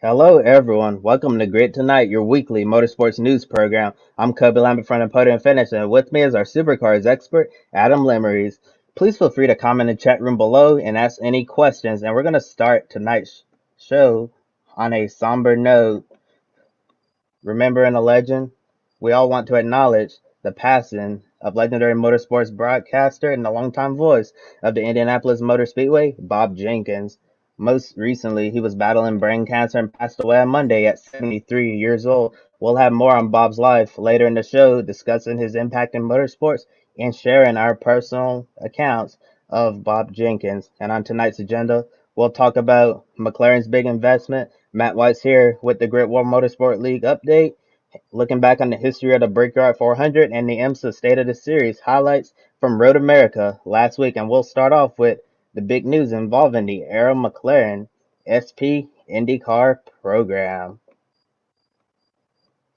Hello, everyone. Welcome to Grid Tonight, your weekly motorsports news program. I'm Kobe Lambeth from Podium Finish, and with me is our supercars expert, Adam Lemerise. Please feel free to comment in the chat room below and ask any questions. And we're going to start tonight's show on a somber note. Remembering a legend, we all want to acknowledge the passing of legendary motorsports broadcaster and the longtime voice of the Indianapolis Motor Speedway, Bob Jenkins. Most recently, he was battling brain cancer and passed away on Monday at 73 years old. We'll have more on Bob's life later in the show, discussing his impact in motorsports and sharing our personal accounts of Bob Jenkins. And on tonight's agenda, we'll talk about McLaren's big investment. Matt White's here with the Grid War Motorsport League update, looking back on the history of the Brickyard 400 and the IMSA State of the Series highlights from Road America last week. And we'll start off with the big news involving the Arrow McLaren SP IndyCar program.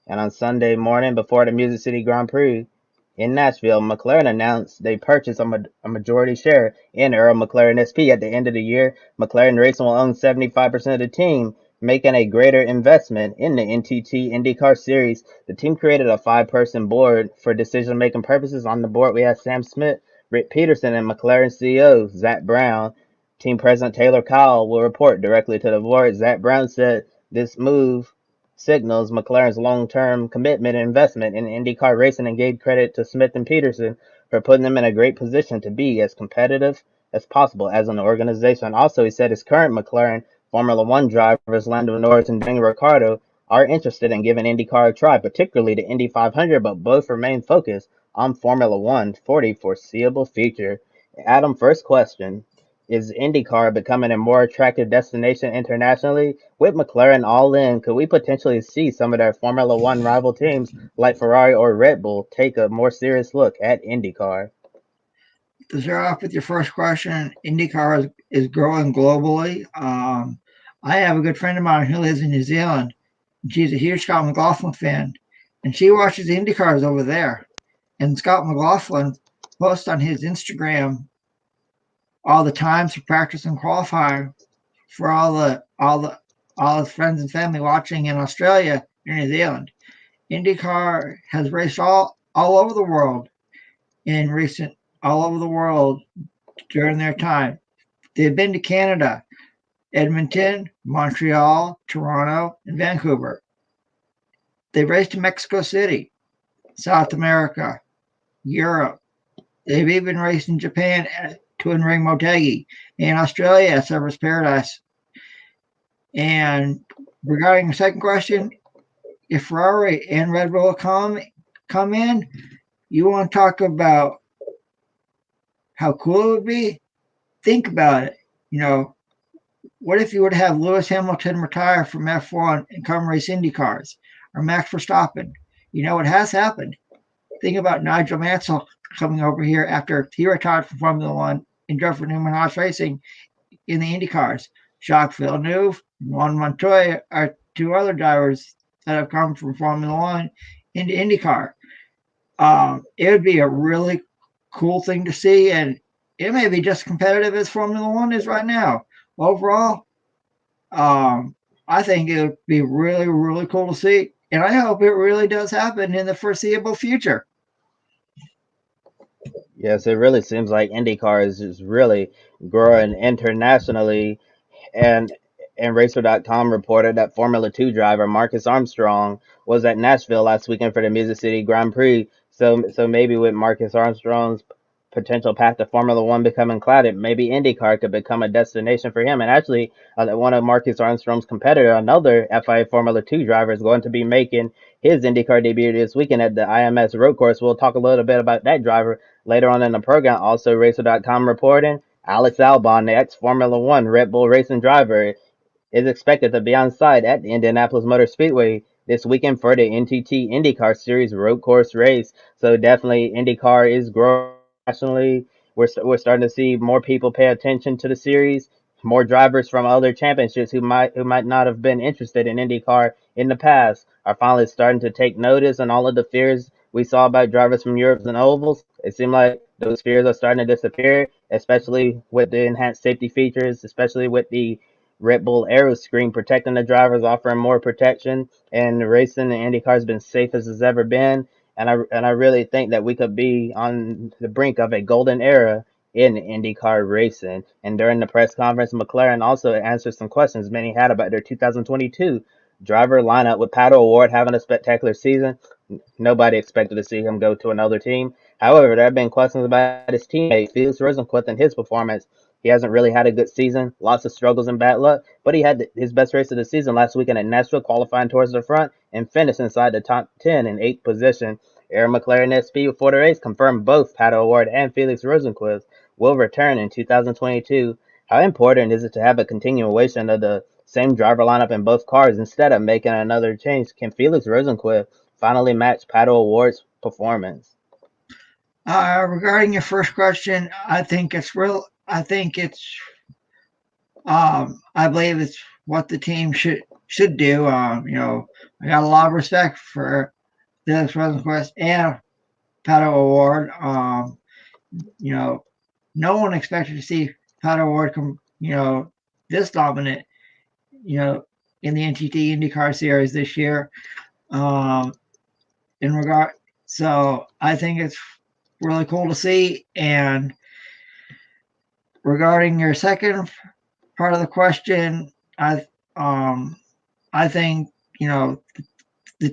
And on Sunday morning, before the Music City Grand Prix in Nashville, McLaren announced they purchased a majority share in Arrow McLaren SP. At the end of the year, McLaren Racing will own 75% of the team, making a greater investment in the NTT IndyCar Series. The team created a five-person board for decision-making purposes. On the board, we have Sam Smith, Rick Peterson, and McLaren CEO Zach Brown. Team President Taylor Kyle will report directly to the board. Zach Brown said this move signals McLaren's long-term commitment and investment in IndyCar racing and gave credit to Smith and Peterson for putting them in a great position to be as competitive as possible as an organization. Also, he said his current McLaren Formula One drivers, Lando Norris and Daniel Ricciardo, are interested in giving IndyCar a try, particularly the Indy 500, but both remain focused on Formula One for the foreseeable future. Adam, first question. Is IndyCar becoming a more attractive destination internationally? With McLaren all in, could we potentially see some of their Formula One rival teams like Ferrari or Red Bull take a more serious look at IndyCar? To start off with your first question, IndyCar is growing globally. I have a good friend of mine who lives in New Zealand. And she's a huge Scott McLaughlin fan, and she watches the IndyCars over there. And Scott McLaughlin posts on his Instagram all the times for practice and qualifying for all his friends and family watching in Australia and New Zealand. IndyCar has raced all over the world in recent all over the world during their time. They've been to Canada, Edmonton, Montreal, Toronto, and Vancouver. They've raced in Mexico City, South America, Europe. They've even raced in Japan at Twin Ring Motegi, in Australia at Surfers Paradise. And regarding the second question, if Ferrari and Red Bull come in, you want to talk about how cool it would be? Think about it. What if you were to have Lewis Hamilton retire from F1 and come race Indy cars, or Max Verstappen? It has happened. Think about Nigel Mansell coming over here after he retired from Formula One and drove for Newman Haas Racing in the Indy cars. Jacques Villeneuve and Juan Montoya are two other drivers that have come from Formula One into IndyCar. It would be a really cool thing to see, and it may be just competitive as Formula One is right now. Overall, I think it would be really, really cool to see, and I hope it really does happen in the foreseeable future. Yes, it really seems like IndyCar is just really growing internationally. And Racer.com reported that Formula 2 driver Marcus Armstrong was at Nashville last weekend for the Music City Grand Prix. So maybe with Marcus Armstrong's potential path to Formula One becoming clouded, maybe IndyCar could become a destination for him. And actually, one of Marcus Armstrong's competitor, another FIA Formula 2 driver, is going to be making his IndyCar debut this weekend at the IMS road course. We'll talk a little bit about that driver later on in the program. Also, Racer.com reporting Alex Albon, the ex-Formula One Red Bull racing driver, is expected to be on site at the Indianapolis Motor Speedway this weekend for the NTT IndyCar Series road course race. So definitely IndyCar is growing nationally. We're starting to see more people pay attention to the series. More drivers from other championships who might not have been interested in IndyCar in the past are finally starting to take notice, and all of the fears we saw about drivers from Europe and ovals, it seemed like those fears are starting to disappear, especially with the enhanced safety features, especially with the Red Bull Aero screen protecting the drivers, offering more protection, and racing in IndyCar has been safe as it's ever been. And I really think that we could be on the brink of a golden era in IndyCar racing. And during the press conference, McLaren also answered some questions many had about their 2022 driver lineup, with Pato O'Ward having a spectacular season. Nobody expected to see him go to another team. However, there have been questions about his teammate Felix Rosenqvist and his performance. He hasn't really had a good season, lots of struggles and bad luck, but he had his best race of the season last weekend at Nashville, qualifying towards the front and finished inside the top 10 in 8th position. Arrow McLaren SP before the race confirmed both Pato O'Ward and Felix Rosenqvist will return in 2022. How important is it to have a continuation of the same driver lineup in both cars instead of making another change? Can Felix Rosenqvist finally match Pato O'Ward's performance? Regarding your first question, I think it's real. I believe it's what the team should do. I got a lot of respect for Felix Rosenqvist and Pato O'Ward. No one expected to see Pato O'Ward come, this dominant, in the NTT IndyCar Series this year. So I think it's really cool to see. And regarding your second part of the question, I think the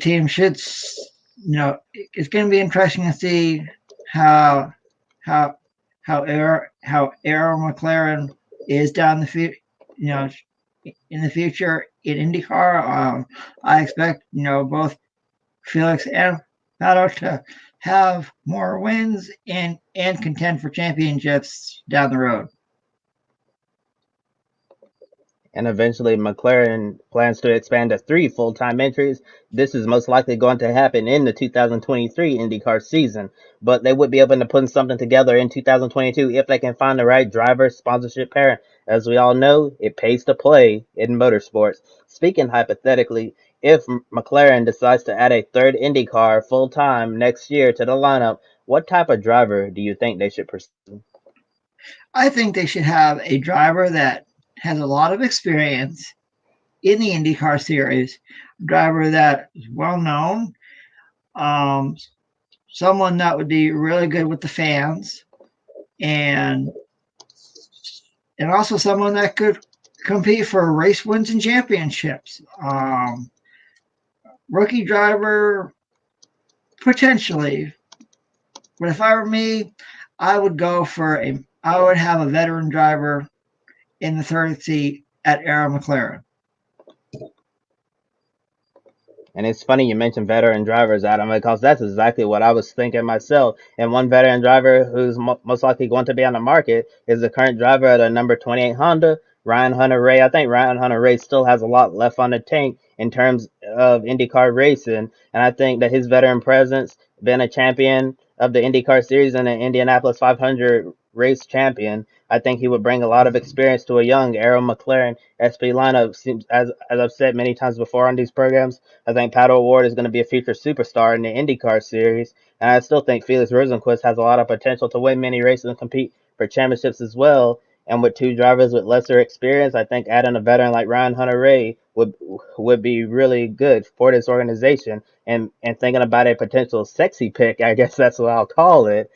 team should, it's going to be interesting to see how Arrow McLaren is down the in the future in IndyCar. I expect both Felix and Pato to have more wins and contend for championships down the road. And eventually McLaren plans to expand to 3 full-time entries. This is most likely going to happen in the 2023 IndyCar season, but they would be able to put something together in 2022 if they can find the right driver sponsorship pair. As we all know, it pays to play in motorsports. Speaking hypothetically, if McLaren decides to add a third IndyCar full-time next year to the lineup, what type of driver do you think they should pursue? I think they should have a driver that has a lot of experience in the IndyCar Series, driver that is well known, someone that would be really good with the fans, and also someone that could compete for race wins and championships. Rookie driver, potentially, but if I were me, I would have a veteran driver in the third seat at Arrow McLaren. And it's funny you mentioned veteran drivers, Adam, because that's exactly what I was thinking myself. And one veteran driver who's most likely going to be on the market is the current driver of the number 28 Honda, Ryan Hunter-Reay. I think Ryan Hunter-Reay still has a lot left on the tank in terms of IndyCar racing. And I think that his veteran presence, being a champion of the IndyCar Series and an Indianapolis 500 race champion, I think he would bring a lot of experience to a young Arrow McLaren SP lineup. As I've said many times before on these programs, I think Pato O'Ward is going to be a future superstar in the IndyCar Series, and I still think Felix Rosenqvist has a lot of potential to win many races and compete for championships as well. And with 2 drivers with lesser experience, I think adding a veteran like Ryan Hunter-Reay would be really good for this organization. And thinking about a potential sexy pick, I guess that's what I'll call it.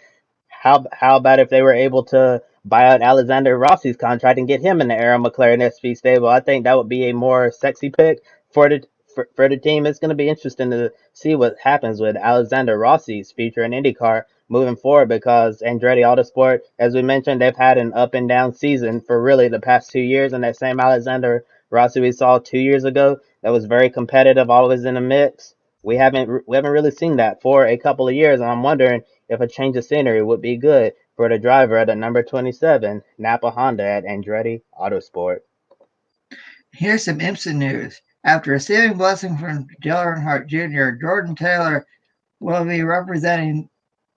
How about if they were able to buy out Alexander Rossi's contract and get him in the Arrow McLaren SP stable? I think that would be a more sexy pick for the team. It's going to be interesting to see what happens with Alexander Rossi's future in IndyCar moving forward, because Andretti Autosport, as we mentioned, they've had an up and down season for really the past 2 years. And that same Alexander Rossi we saw 2 years ago, that was very competitive, always in the mix. We haven't really seen that for a couple of years, and I'm wondering if a change of scenery would be good for the driver at the number 27 Napa Honda at Andretti Autosport. Here's some IMSA news. After receiving blessing from Dale Earnhardt Jr., Jordan Taylor will be representing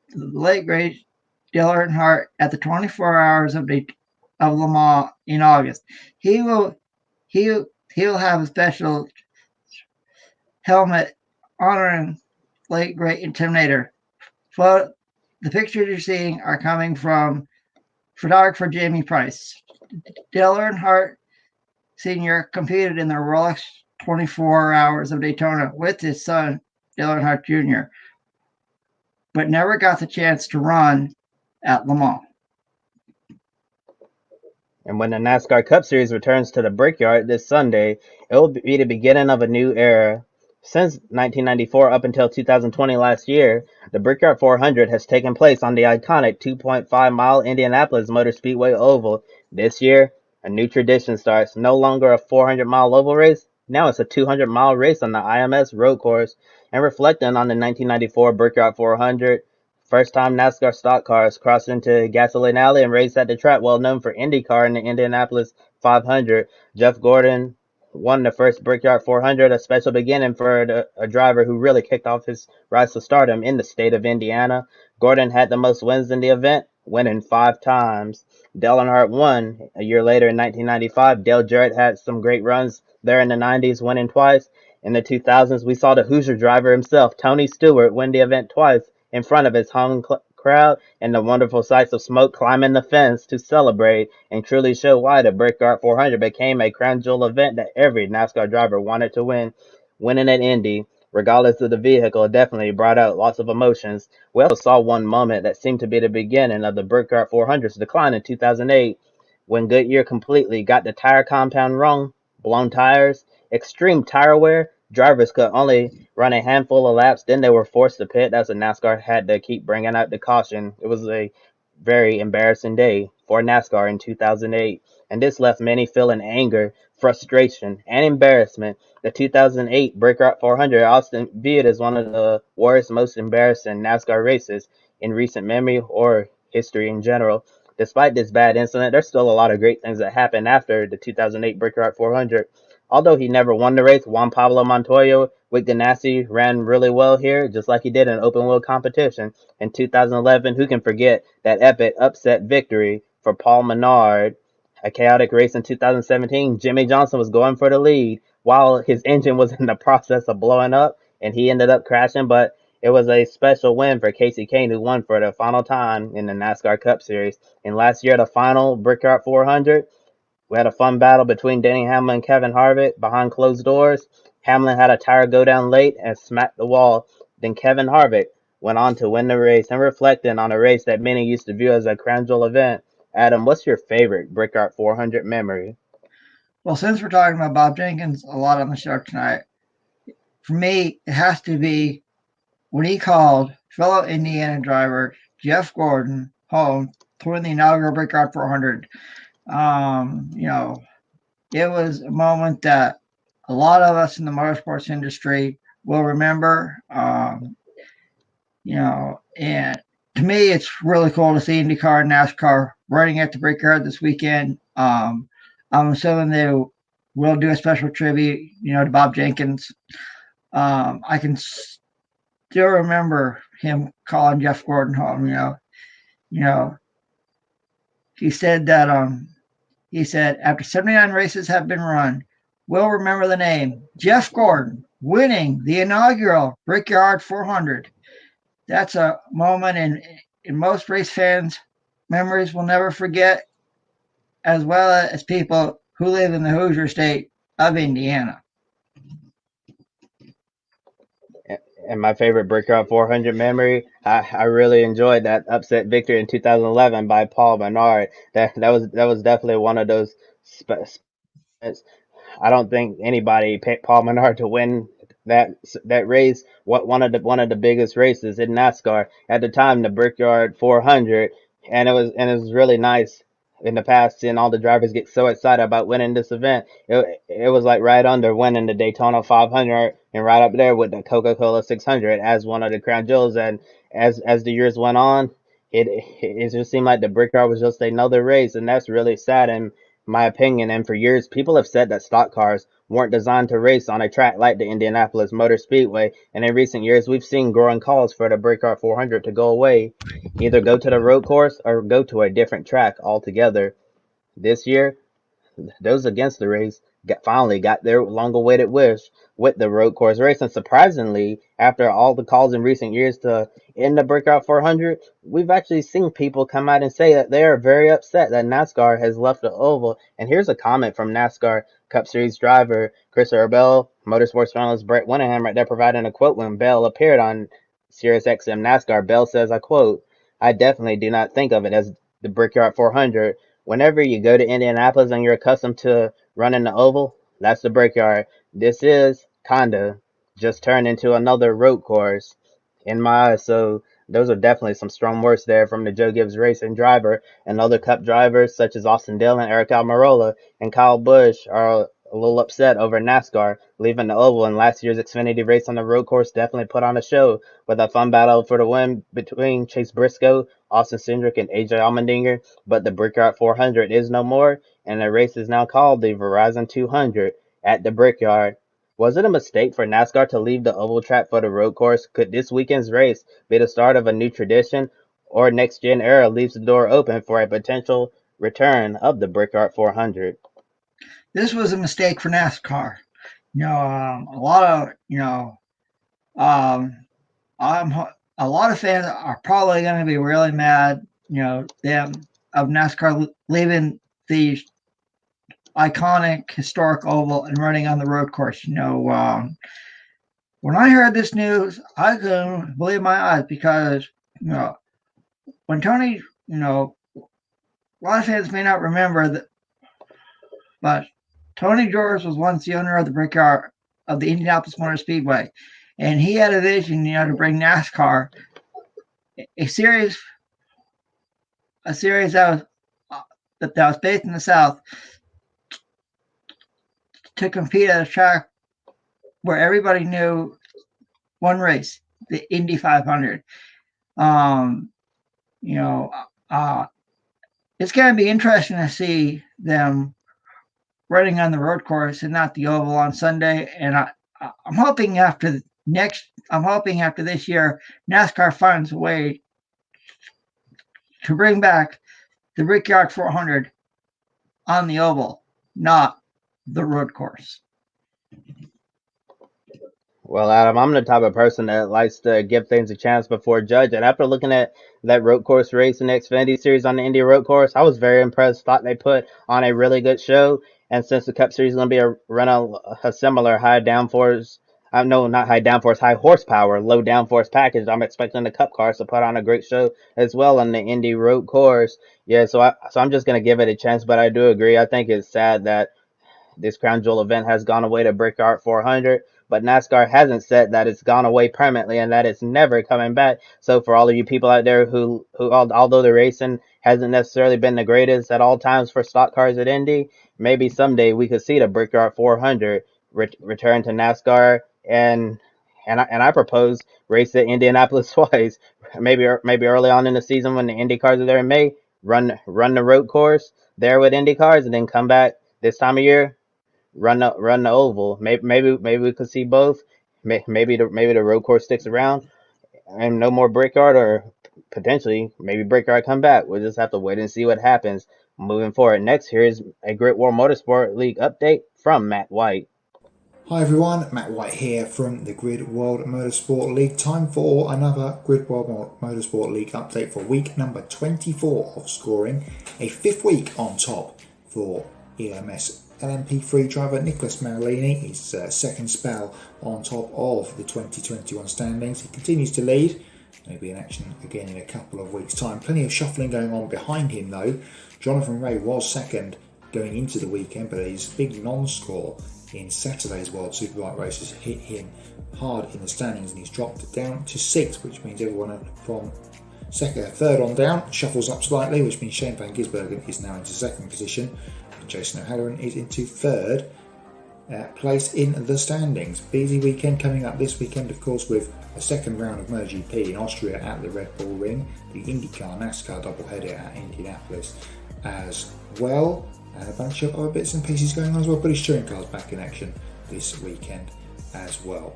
the late great Dale Earnhardt at the 24 Hours of Le Mans in August. He'll have a special helmet honoring late great Intimidator. The pictures you're seeing are coming from photographer Jamie Price. Dale Earnhardt Sr. competed in the Rolex 24 Hours of Daytona with his son, Dale Earnhardt Jr., but never got the chance to run at Le Mans. And when the NASCAR Cup Series returns to the Brickyard this Sunday, it will be the beginning of a new era. Since 1994 up until 2020 last year, the Brickyard 400 has taken place on the iconic 2.5-mile Indianapolis Motor Speedway Oval. This year, a new tradition starts. No longer a 400-mile oval race, now it's a 200-mile race on the IMSA road course. And reflecting on the 1994 Brickyard 400, first time NASCAR stock cars crossed into Gasoline Alley and raced at the track well known for IndyCar in the Indianapolis 500. Jeff Gordon won the first Brickyard 400, a special beginning for a driver who really kicked off his rise to stardom in the state of Indiana. Gordon had the most wins in the event, winning 5 times. Dale Earnhardt won a year later in 1995. Dale Jarrett had some great runs there in the 90s, winning twice. In the 2000s, we saw the Hoosier driver himself, Tony Stewart, win the event twice in front of his home crowd and the wonderful sights of smoke climbing the fence to celebrate and truly show why the Brickyard 400 became a crown jewel event that every NASCAR driver wanted to win. Winning at Indy, regardless of the vehicle, definitely brought out lots of emotions. We also saw one moment that seemed to be the beginning of the Brickyard 400's decline in 2008 when Goodyear completely got the tire compound wrong, blown tires, extreme tire wear. Drivers could only run a handful of laps, then they were forced to pit. That's when NASCAR had to keep bringing out the caution. It was a very embarrassing day for NASCAR in 2008, and this left many feeling anger, frustration, and embarrassment. The 2008 Brickyard 400 often viewed as one of the worst, most embarrassing NASCAR races in recent memory or history in general. Despite this bad incident, there's still a lot of great things that happened after the 2008 Brickyard 400. Although he never won the race, Juan Pablo Montoya with Ganassi ran really well here, just like he did in open wheel competition. In 2011, who can forget that epic upset victory for Paul Menard? A chaotic race in 2017, Jimmy Johnson was going for the lead while his engine was in the process of blowing up, and he ended up crashing, but it was a special win for Casey Kane, who won for the final time in the NASCAR Cup Series. And last year, the final Brickyard 400, we had a fun battle between Denny Hamlin and Kevin Harvick behind closed doors. Hamlin had a tire go down late and smacked the wall. Then Kevin Harvick went on to win the race. And reflecting on a race that many used to view as a crown jewel event, Adam, what's your favorite Brickyard 400 memory? Well, since we're talking about Bob Jenkins a lot on the show tonight, for me, it has to be when he called fellow Indiana driver Jeff Gordon home to win the inaugural Brickyard 400. It was a moment that a lot of us in the motorsports industry will remember. And to me, it's really cool to see IndyCar and NASCAR running at the Brickyard this weekend. I'm assuming they will do a special tribute, to Bob Jenkins. I can still remember him calling Jeff Gordon home. He said that after 79 races have been run, we'll remember the name Jeff Gordon winning the inaugural Brickyard 400. That's a moment in most race fans' memories will never forget, as well as people who live in the Hoosier state of Indiana. And my favorite Brickyard 400 memory, I really enjoyed that upset victory in 2011 by Paul Menard. That was definitely one of those. I don't think anybody picked Paul Menard to win that race. One of the biggest races in NASCAR at the time, the Brickyard 400, and it was really nice in the past seeing all the drivers get so excited about winning this event. It was like right under winning the Daytona 500 and right up there with the Coca-Cola 600 as one of the crown jewels. And as the years went on, it just seemed like the Brickyard was just another race, and that's really sad in my opinion. And for years, people have said that stock cars weren't designed to race on a track like the Indianapolis Motor Speedway. And in recent years, we've seen growing calls for the Brickyard 400 to go away, either go to the road course or go to a different track altogether. This year, those against the race finally got their long-awaited wish with the road course race. And surprisingly, after all the calls in recent years to end the Brickyard 400, we've actually seen people come out and say that they are very upset that NASCAR has left the oval. And here's a comment from NASCAR Cup Series driver Christopher Bell, Motorsports journalist Brett Winningham right there providing a quote when Bell appeared on SiriusXM NASCAR. Bell says, I quote, I definitely do not think of it as the Brickyard 400. Whenever you go to Indianapolis and you're accustomed to running the oval, that's the Brickyard. This is, kinda, just turned into another road course in my eyes. So those are definitely some strong words there from the Joe Gibbs Racing driver. And other Cup drivers such as Austin Dillon, Eric Almirola, and Kyle Busch are a little upset over NASCAR leaving the oval. And last year's Xfinity race on the road course definitely put on a show with a fun battle for the win between Chase Briscoe, Austin Cindric, and AJ Allmendinger. But the Brickyard 400 is no more, and the race is now called the Verizon 200 at the Brickyard. Was it a mistake for NASCAR to leave the oval track for the road course? Could this weekend's race be the start of a new tradition, or next gen era leaves the door open for a potential return of the Brickyard 400? This was a mistake for NASCAR. A lot of a lot of fans are probably going to be really mad. Them of NASCAR leaving the iconic historic oval and running on the road course. When I heard this news, I couldn't believe my eyes because when Tony, a lot of fans may not remember that, but Tony George was once the owner of the Brickyard of the Indianapolis Motor Speedway, and he had a vision, to bring NASCAR a series that was based in the South to compete at a track where everybody knew one race, the Indy 500. It's going to be interesting to see them running on the road course and not the oval on Sunday. And I'm hoping after this year, NASCAR finds a way to bring back the Brickyard 400 on the oval, not the road course. Well, Adam, I'm the type of person that likes to give things a chance before judge. And after looking at that road course race in the Xfinity Series on the Indy road course, I was very impressed. Thought they put on a really good show. And since the Cup Series is going to be a similar high downforce, not high downforce, high horsepower, low downforce package, I'm expecting the Cup cars to put on a great show as well on the Indy road course. Yeah, so I'm just going to give it a chance. But I do agree. I think it's sad that this crown jewel event has gone away to Brickyard 400, but NASCAR hasn't said that it's gone away permanently and that it's never coming back. So for all of you people out there who although the racing hasn't necessarily been the greatest at all times for stock cars at Indy, maybe someday we could see the Brickyard 400 return to NASCAR, and I propose race at Indianapolis twice, maybe early on in the season when the Indy cars are there in May, run the road course there with Indy cars, and then come back this time of year, run the oval. Maybe we could see both. Maybe the road course sticks around and no more Brickyard, or potentially maybe Brickyard come back. We'll just have to wait and see what happens moving forward. Next, here is a Grid World Motorsport League update from Matt White. Hi everyone, Matt White here from the Grid World Motorsport League. Time for another Grid World Motorsport League update for week number 24 of scoring. A fifth week on top for EMS LMP3 driver Nicholas Marilini, his second spell on top of the 2021 standings. He continues to lead. Maybe in action again in a couple of weeks' time. Plenty of shuffling going on behind him though. Jonathan Ray was second going into the weekend, but his big non-score in Saturday's World Superbike races hit him hard in the standings, and he's dropped down to 6th, which means everyone from third on down shuffles up slightly, which means Shane Van Gisbergen is now into 2nd position, and Jason O'Halloran is into 3rd place in the standings. Busy weekend coming up this weekend, of course, with a second round of MotoGP in Austria at the Red Bull Ring, the IndyCar NASCAR doubleheader at Indianapolis as well, and a bunch of other bits and pieces going on as well. British touring cars back in action this weekend as well.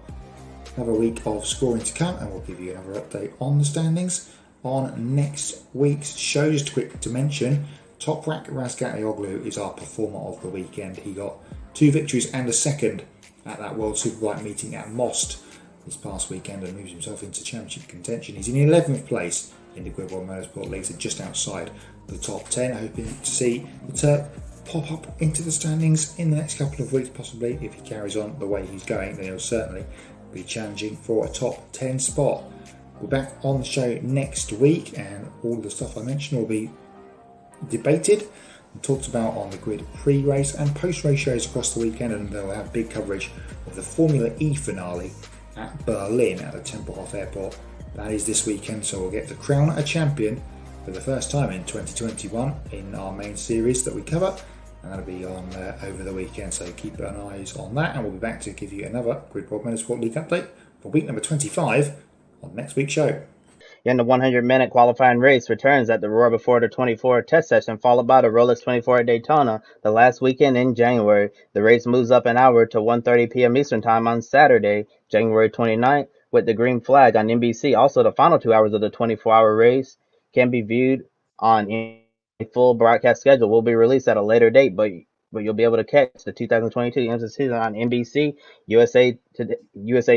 Another week of scoring to come, and we'll give you another update on the standings on next week's show. Just quick to mention, Toprak Razgatlioglu is our performer of the weekend. He got 2 victories and a second at that World Superbike meeting at Most this past weekend and moves himself into championship contention. He's in 11th place in the Grid World Motorsport League, so just outside the top 10. Hoping to see the Turk pop up into the standings in the next couple of weeks, possibly. If he carries on the way he's going, then he'll certainly be challenging for a top 10 spot. We're back on the show next week, and all the stuff I mentioned will be debated and talked about on the Grid pre-race and post-race shows across the weekend, and they'll have big coverage of the Formula E finale at Berlin at the Tempelhof Airport. That is this weekend, so we'll get to crown a champion for the first time in 2021 in our main series that we cover, and that'll be on over the weekend, so keep an eyes on that, and we'll be back to give you another Grid World Motorsport League update for week number 25 on next week's show. And the 100-minute qualifying race returns at the Roar Before the 24 test session, followed by the Rolex 24 at Daytona the last weekend in January. The race moves up an hour to 1:30 p.m. Eastern Time on Saturday, January 29th, with the green flag on NBC. Also, the final 2 hours of the 24-hour race can be viewed on a full broadcast schedule. Will be released at a later date, but you'll be able to catch the 2022 IMSA season on NBC, USA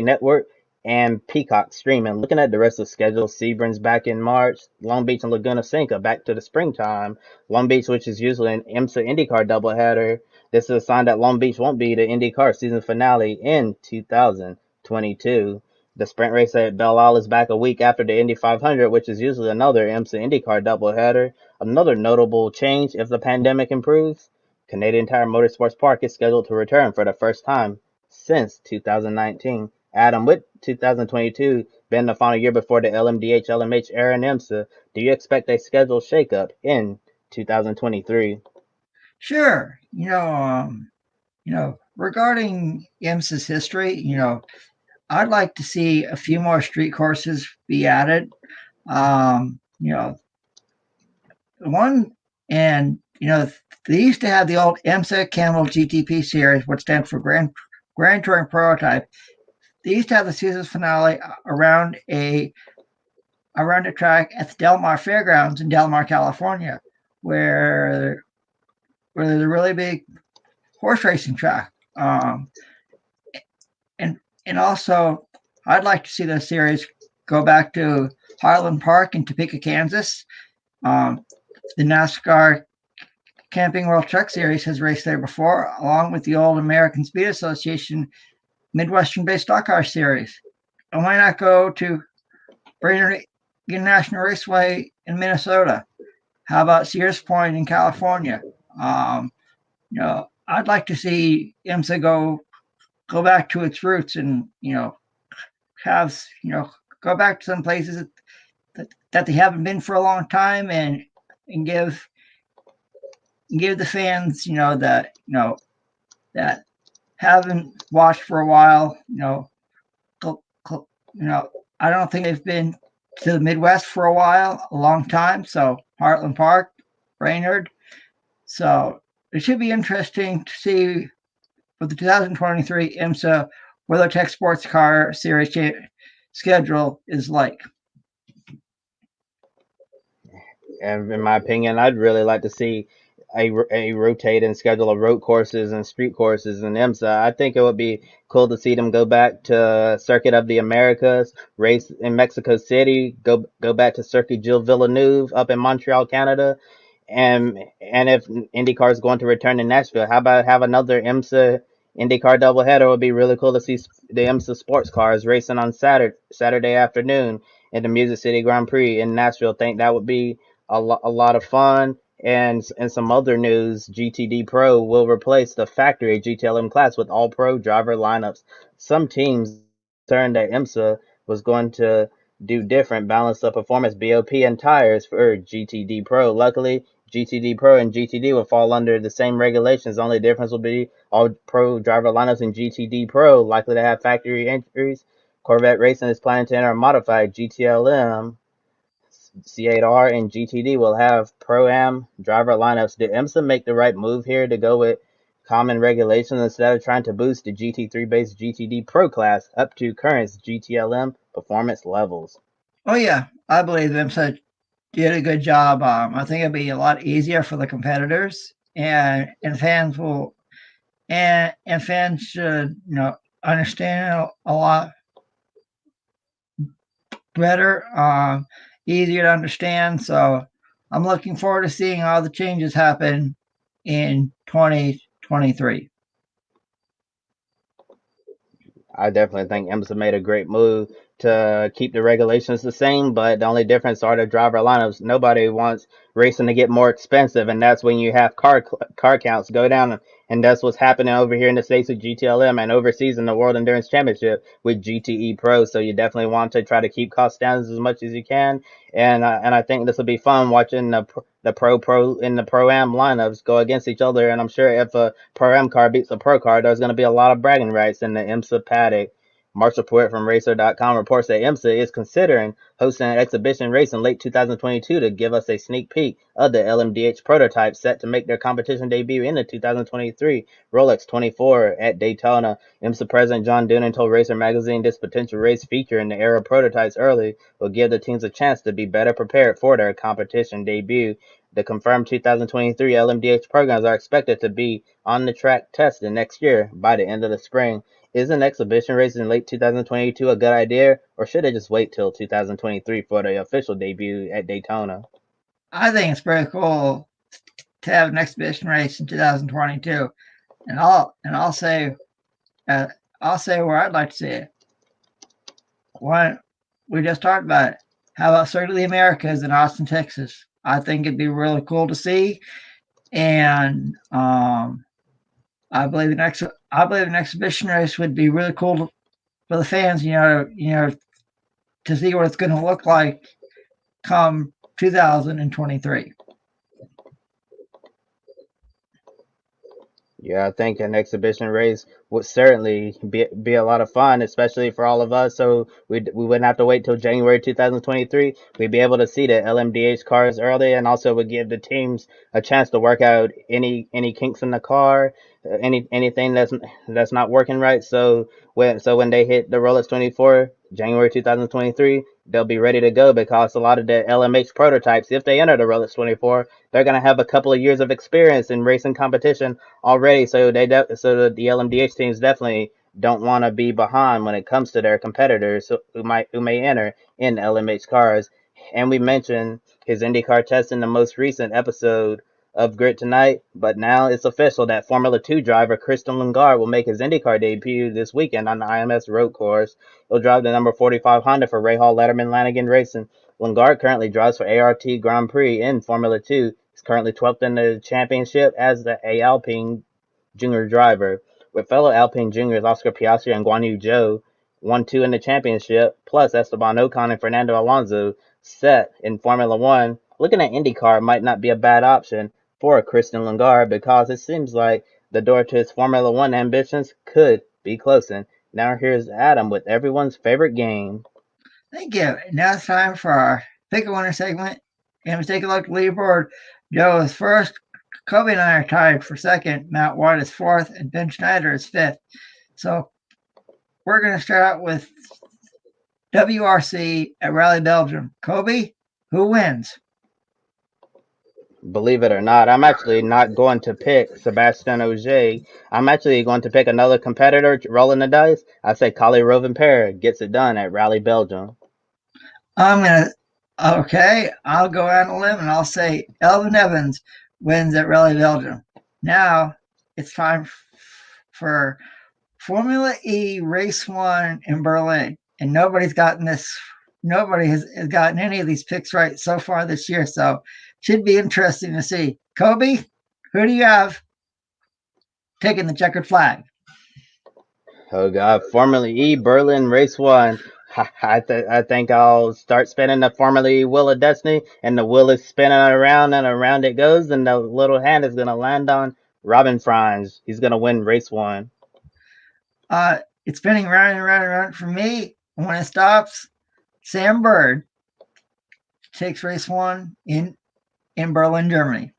Network, and Peacock streaming. Looking at the rest of the schedule, Sebring's back in March, Long Beach and Laguna Seca back to the springtime. Long Beach, which is usually an IMSA IndyCar doubleheader, this is a sign that Long Beach won't be the IndyCar season finale in 2022. The sprint race at Belle Isle is back a week after the Indy 500, which is usually another IMSA IndyCar doubleheader. Another notable change if the pandemic improves, Canadian Tire Motorsports Park is scheduled to return for the first time since 2019. Adam, with 2022 being the final year before the LMDH LMH era in IMSA, do you expect a schedule shakeup in 2023? Sure. Regarding IMSA's history, I'd like to see a few more street courses be added. They used to have the old IMSA Camel GTP series, which stands for Grand Touring Prototype. They used to have the season finale around a track at the Del Mar Fairgrounds in Del Mar, California, where there's a really big horse racing track. And also, I'd like to see the series go back to Highland Park in Topeka, Kansas. The NASCAR Camping World Truck Series has raced there before, along with the old American Speed Association Midwestern-based stock car series. And why not go to Brainerd International Raceway in Minnesota? How about Sears Point in California? I'd like to see IMSA go back to its roots and go back to some places that they haven't been for a long time, and give the fans that haven't watched for a while. I don't think they've been to the Midwest for a long time. So Heartland Park, Brainerd. So it should be interesting to see what the 2023 IMSA WeatherTech Sports Car Series schedule is like. And in my opinion, I'd really like to see a rotating schedule of road courses and street courses in IMSA. I think it would be cool to see them go back to Circuit of the Americas, race in Mexico City, go back to Circuit Gilles Villeneuve up in Montreal, Canada. And if IndyCar is going to return to Nashville, how about have another IMSA IndyCar doubleheader? It would be really cool to see the IMSA sports cars racing on Saturday afternoon in the Music City Grand Prix in Nashville. I think that would be a lot of fun. And some other news, GTD Pro will replace the factory GTLM class with all pro driver lineups. Some teams concerned that IMSA was going to do different, balance the performance BOP and tires for GTD Pro. Luckily, GTD Pro and GTD will fall under the same regulations. The only difference will be all pro driver lineups in GTD Pro likely to have factory entries. Corvette Racing is planning to enter a modified GTLM. C8R and GTD will have Pro-Am driver lineups. Did IMSA make the right move here to go with common regulations instead of trying to boost the GT3-based GTD Pro class up to current GTLM performance levels? Oh, yeah. I believe IMSA did a good job. I think it'll be a lot easier for the competitors, and fans will, and fans should, understand a lot better, easier to understand. So I'm looking forward to seeing all the changes happen in 2023. I definitely think IMSA made a great move to keep the regulations the same, but the only difference are the driver lineups. Nobody wants racing to get more expensive, and that's when you have car counts go down, and that's what's happening over here in the States with GTLM and overseas in the World Endurance Championship with GTE Pro. So you definitely want to try to keep costs down as much as you can, and I think this will be fun watching the pro in the pro am lineups go against each other, and I'm sure if a pro am car beats a pro car, there's going to be a lot of bragging rights in the IMSA paddock. March report from Racer.com reports that IMSA is considering hosting an exhibition race in late 2022 to give us a sneak peek of the LMDH prototype set to make their competition debut in the 2023 Rolex 24 at Daytona. IMSA President John Doonan told Racer Magazine this potential race featuring the Arrow prototypes early will give the teams a chance to be better prepared for their competition debut. The confirmed 2023 LMDH programs are expected to be on the track tested next year by the end of the spring. Is an exhibition race in late 2022 a good idea, or should it just wait till 2023 for the official debut at Daytona? I think it's pretty cool to have an exhibition race in 2022, and I'll say where I'd like to see it. One, we just talked about it. How about Circuit of the Americas in Austin, Texas? I think it'd be really cool to see, and I believe an exhibition race would be really cool for the fans. To see what it's going to look like come 2023. Yeah, I think an exhibition race would certainly be a lot of fun, especially for all of us. So we wouldn't have to wait till January 2023. We'd be able to see the LMDH cars early, and also would give the teams a chance to work out any kinks in the car, anything that's not working right. So when they hit the Rolex 24 January 2023, they'll be ready to go because a lot of the LMH prototypes, if they enter the Rolex 24, they're gonna have a couple of years of experience in racing competition already, so the LMDH teams definitely don't want to be behind when it comes to their competitors who may enter in LMH cars. And we mentioned his IndyCar test in the most recent episode of Grid Tonight, but now it's official that Formula 2 driver Christian Lundgaard will make his IndyCar debut this weekend on the IMS road course. He'll drive the number 45 Honda for Rahal Letterman Lanigan Racing. Lundgaard currently drives for ART Grand Prix in Formula 2. He's currently 12th in the championship as a Alpine Junior driver, with fellow Alpine juniors Oscar Piastri and Guan Yu Zhou 1-2 in the championship, plus Esteban Ocon and Fernando Alonso set in Formula 1. Looking at IndyCar might not be a bad option for Christian Lundgaard because it seems like the door to his Formula 1 ambitions could be closing. Now here's Adam with everyone's favorite game. Thank you. Now it's time for our Pick a Winner segment. And we take a look at the leaderboard. Joe is first. Kobe and I are tied for second. Matt White is fourth, and Ben Schneider is fifth. So we're going to start out with WRC at Rally Belgium. Kobe, who wins? Believe it or not, I'm actually not going to pick Sebastian Ogier. I'm actually going to pick another competitor rolling the dice. I say Collie Rovanperä gets it done at Rally Belgium. I'll go out on a limb and I'll say Elvin Evans wins at Rally Belgium. Now it's time for Formula E Race 1 in Berlin. And nobody has gotten any of these picks right so far this year. So should be interesting to see. Kobe, who do you have taking the checkered flag? Oh God, Formula E Berlin Race 1. I think I'll start spinning the Formula E Wheel of Destiny, and the wheel is spinning around and around it goes, and the little hand is going to land on Robin Franz. He's going to win Race 1. It's spinning round and round and round for me. When it stops, Sam Bird takes Race 1 in Berlin, Germany.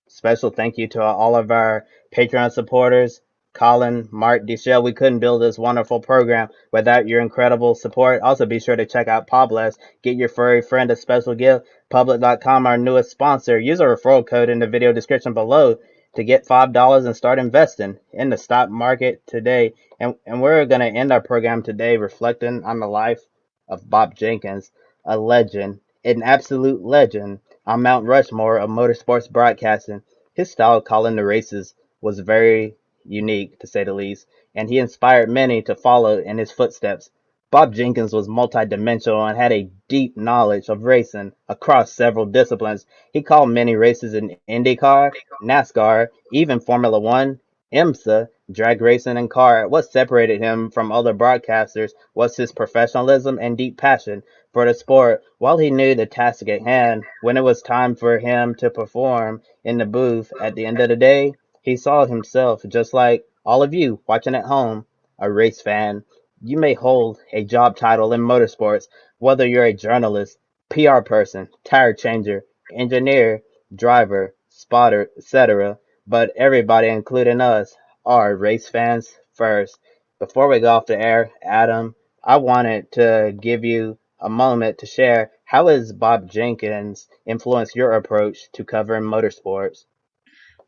Special thank you to all of our Patreon supporters. Colin, Mark, Deschelle, we couldn't build this wonderful program without your incredible support. Also, be sure to check out Pobless. Get your furry friend a special gift. Public.com, our newest sponsor. Use our referral code in the video description below to get $5 and start investing in the stock market today. And we're going to end our program today reflecting on the life of Bob Jenkins, a legend, an absolute legend on Mount Rushmore of motorsports broadcasting. His style of calling the races was very unique, to say the least, and he inspired many to follow in his footsteps. Bob Jenkins was multidimensional and had a deep knowledge of racing across several disciplines. He called many races in IndyCar, NASCAR, even Formula One, IMSA, drag racing, and car. What separated him from other broadcasters was his professionalism and deep passion for the sport. While he knew the task at hand, when it was time for him to perform in the booth at the end of the day, he saw himself just like all of you watching at home, a race fan. You may hold a job title in motorsports, whether you're a journalist, PR person, tire changer, engineer, driver, spotter, etc. But everybody, including us, are race fans first. Before we go off the air, Adam, I wanted to give you a moment to share how has Bob Jenkins influenced your approach to covering motorsports?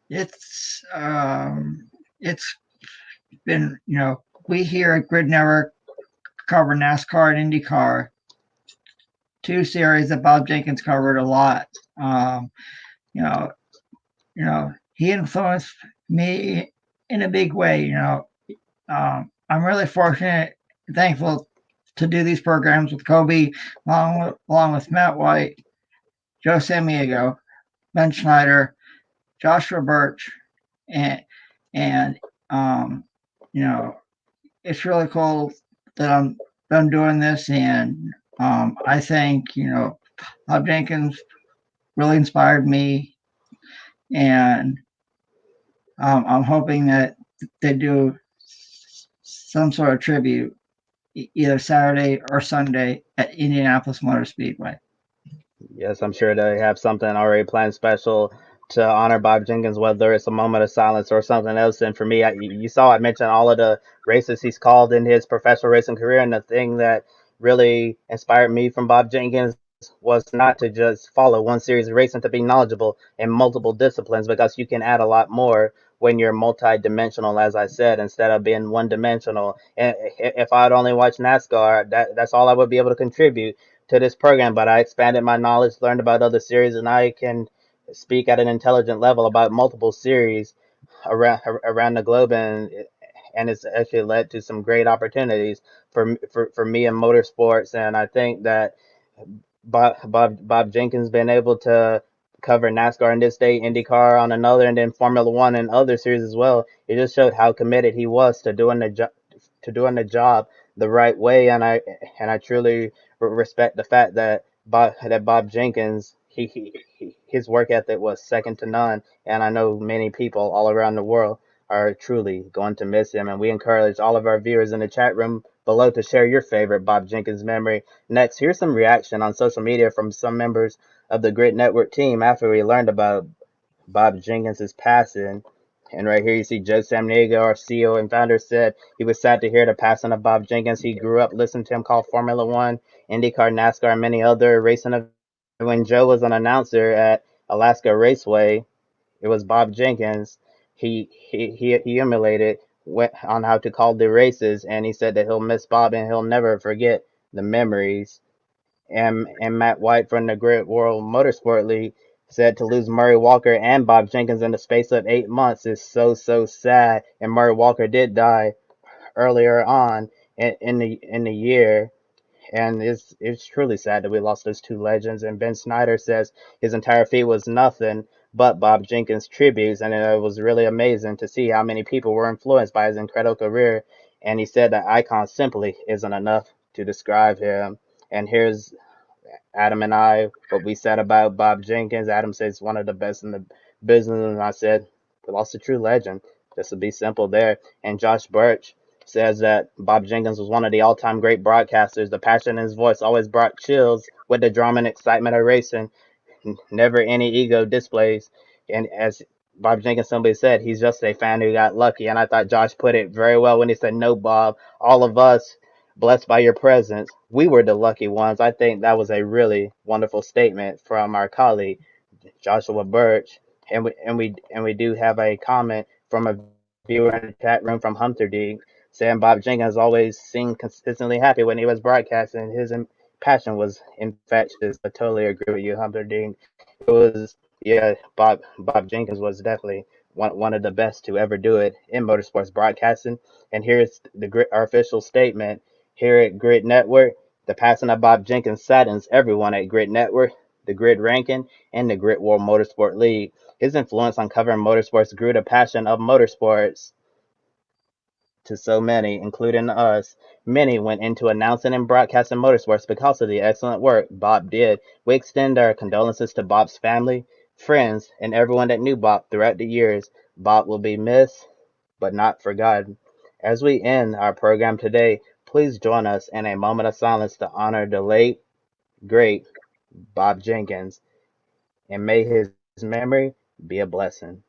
It's it's been, we here at Grid Network cover NASCAR and IndyCar, two series that Bob Jenkins covered a lot. You know, he influenced me in a big way. I'm really fortunate and thankful to do these programs with Kobe, along with Matt White, Joe Sammiego, Ben Schneider, Joshua Birch, and and it's really cool that I'm doing this, and I think Bob Jenkins really inspired me, and I'm hoping that they do some sort of tribute either Saturday or Sunday at Indianapolis Motor Speedway. Yes, I'm sure they have something already planned special to honor Bob Jenkins, whether it's a moment of silence or something else. And for me, you saw I mentioned all of the races he's called in his professional racing career, and the thing that really inspired me from Bob Jenkins was not to just follow one series of racing, to be knowledgeable in multiple disciplines, because you can add a lot more when you're multi-dimensional, as I said, instead of being one-dimensional. And if I'd only watched NASCAR, that's all I would be able to contribute to this program. But I expanded my knowledge, learned about other series, and I can speak at an intelligent level about multiple series around the globe, and it's actually led to some great opportunities for me in motorsports. And I think that Bob Jenkins been able to cover NASCAR in this state, IndyCar on another, and then Formula One and other series as well. It just showed how committed he was to doing the job the right way, and I truly respect the fact that Bob Jenkins, his work ethic was second to none, and I know many people all around the world are truly going to miss him. And we encourage all of our viewers in the chat room below to share your favorite Bob Jenkins memory. Next, here's some reaction on social media from some members of the Grid Network team after we learned about Bob Jenkins' passing. And right here you see Joe Samniego, our CEO and founder, said he was sad to hear the passing of Bob Jenkins. He grew up listening to him call Formula One, IndyCar, NASCAR, and many other racing events. When Joe was an announcer at Alaska Raceway, it was Bob Jenkins. He emulated on how to call the races, and he said that he'll miss Bob and he'll never forget the memories. And Matt White from the Grid World Motorsport League said to lose Murray Walker and Bob Jenkins in the space of 8 months is so sad. And Murray Walker did die earlier on in the year. And it's truly sad that we lost those two legends. And Ben Snyder says his entire feat was nothing but Bob Jenkins tributes, and it was really amazing to see how many people were influenced by his incredible career. And he said that icon simply isn't enough to describe him. And here's Adam and I, what we said about Bob Jenkins. Adam says one of the best in the business, and I said we lost a true legend. Just to be simple there. And Josh Birch says that Bob Jenkins was one of the all-time great broadcasters. The passion in his voice always brought chills with the drama and excitement of racing. Never any ego displays. And as Bob Jenkins somebody said, he's just a fan who got lucky. And I thought Josh put it very well when he said, "No, Bob, all of us blessed by your presence, we were the lucky ones." I think that was a really wonderful statement from our colleague Joshua Birch. And we do have a comment from a viewer in the chat room from Hunterdink saying Bob Jenkins always seemed consistently happy when he was broadcasting. His passion was infectious. I totally agree with you, Hunterdink. It was, yeah, Bob Jenkins was definitely one of the best to ever do it in motorsports broadcasting. And here's our official statement here at Grid Network. The passing of Bob Jenkins saddens everyone at Grid Network, the Grid Ranking, and the Grid World Motorsport League. His influence on covering motorsports grew the passion of motorsports to so many, including us. Many went into announcing and broadcasting motorsports because of the excellent work Bob did. We extend our condolences to Bob's family, friends, and everyone that knew Bob throughout the years. Bob will be missed, but not forgotten. As we end our program today, please join us in a moment of silence to honor the late, great Bob Jenkins, and may his memory be a blessing.